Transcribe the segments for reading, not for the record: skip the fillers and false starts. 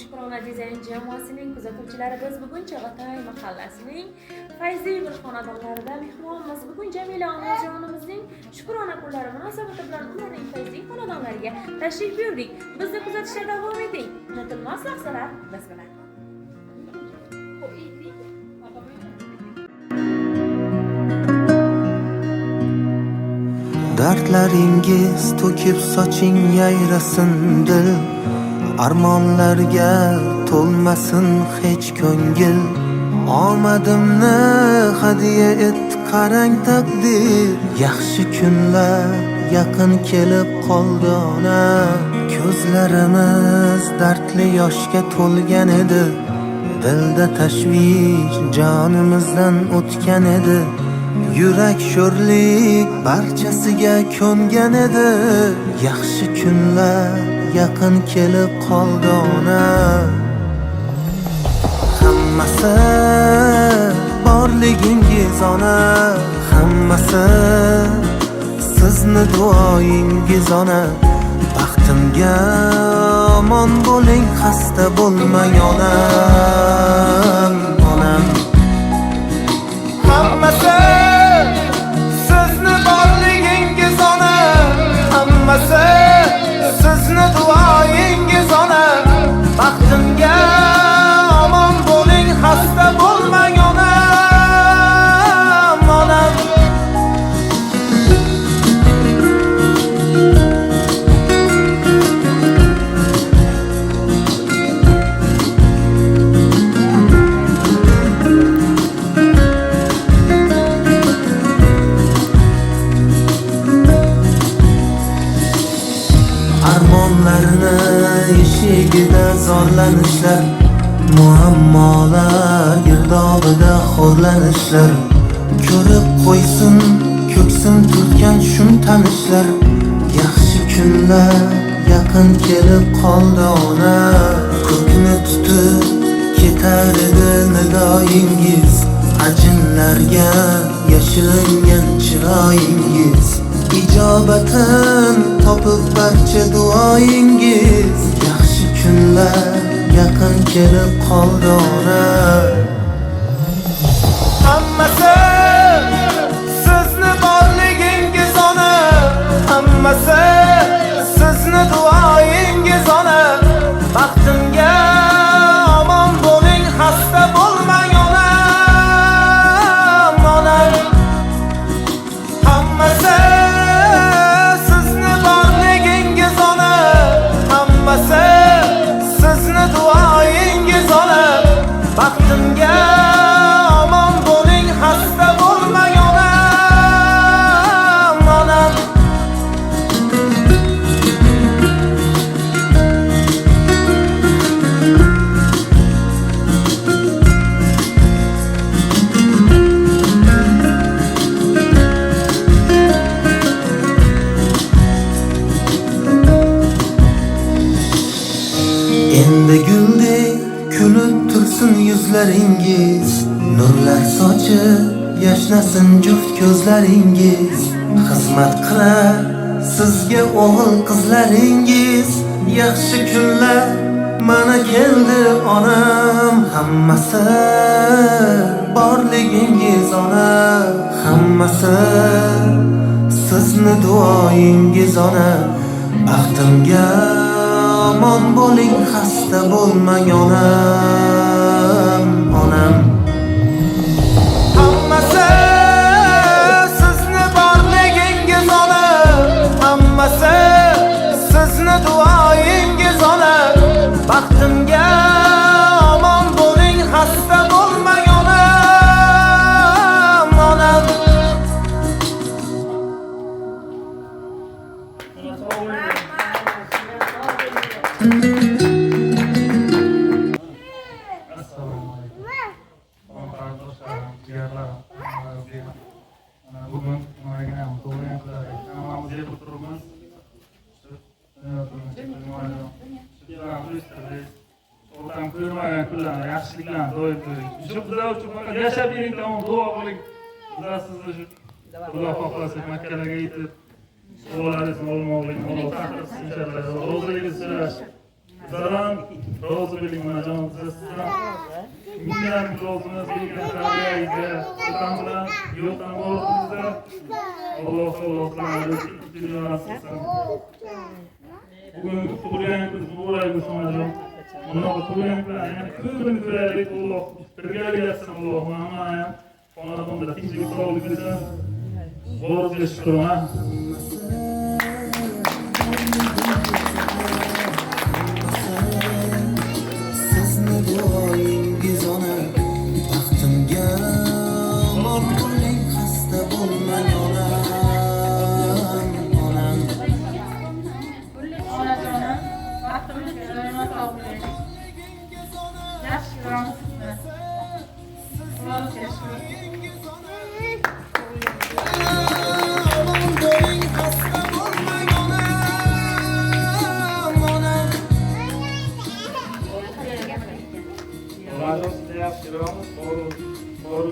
Shukrona dizayn jamoasining kuzatuvchilari biz bugun Chig'atoy mahallasining fayzli bir xonadonlarida mehmonmiz. Bugun Jamila onajonimizning Shukrona kunlari munosabati bilan ularning fayzli xonadonlariga tashrif buyurdik. Bizni kuzatishda davom eting. Unutilmas lahzalar biz bilan. Dardlaringiz to'kib soching yayrasin dil, armonlarga to'lmasin hech ko'ngil. Omadimni hadiya etdi qarang taqdir, yaxshi kunlar yaqin kelib qoldi ona. Ko'zlarimiz dardli yoshga to'lgan edi, dilda tashvish jonimizdan o'tgan edi. Yurak sho'rlik barchasiga ko'ngan edi, yaxshi kunlar yaqin kelib qoldi ona. Hammasi borligingiz ona, hammasi sizni duoyingiz ona. Baxtimga omon bo'ling, xasta bo'lmang onam, onam. Hammasi sizni borligingiz ona, hammasi sizni duoyingiz ona. Baxtimga omon bo'ling, xasta bo'lmang onam, onam. Armonlarni eshigida zorlanishlar, muammolar girdobida xo'rlanishlar. Ko'rib qo'ysin ko'ksim turtgan shum tanishlar, yaxshi kunlar yaqin kelib qoldi ona. Ko'kni tutib ketar edi nigoyingiz, ajinlarga yashiringan chiroyingiz. İcabetin topib barcha duoyingiz, yaxshi kunlar yaqin kelib qoldi ona. Hammasi sizni borligingiz ona, hammasi sizni duoyingiz ona. Baxtimga omon bo'ling, xasta bo'lmang onam, onam. Hammasi sizni duoyingiz ona. Baxtimga omon bo'ling, xasta bo'lmang onam, onam. Endi guldek kulib tursin yuzlaringiz, nurlar sochib yashnasin juft ko'zlaringiz. Xizmat qilar sizga o'g'il qizlaringiz, yaxshi kunlar mana keldi onam. Hammasi borligingiz ona, hammasi sizni duoyingiz ona. Baxtimga omon bo'ling, xasta bo'lmang onam, onam. Hammasi sizni borligingiz ona, hammasi sizni duoyingiz ona. Baxtimga omon bo'ling, xasta bo'lmang onam, onam. Bugun mana to'g'ri qildik. Namazga o'tiribmiz. O'rtam ko'rmagan kunlarni, yaxshiliklarni doim ko'ring. Shu bizlar uchun yashab yuring, tamom duo qiling. Bizlar sizni shu Xudo xohlasa Makkalarga yetib duolaringizni olmoqlik, Alloh taqdir qilsin inshaalloh. Ro'zaligingizni so'rash. Sizlardan rozi bo'ling onajon, sizlar mingdan rozimiz bergan tarbiyangizga, otam bilan yo'qdan borimizda Alloh bilan nasibsin. Bugun tug'ilgan kun muborak bo'lsin onajon. Bunaqa tug'ilgan kunlar yana ko'pini ko'raylik, Alloh birgaliklatsin. Alloh hamma xonadonda tinchlik sog'lik bersin. Boriga shukr. Sizni duoyingiz ona baxtimga mol bo'ling, xasta bo'lmang onam, onam. Onajonim, baxtimiz ko'rma topdik. Yaxshi ko'ramiz sizni. Xudoga shukr. Mol bo'ling, xasta bo'lmang onam, onam. Onajon sizga yaxshi ko'ramiz. Bor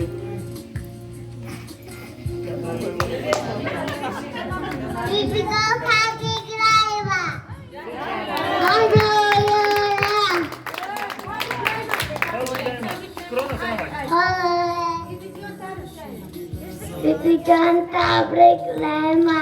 Pipikan tabrik lema.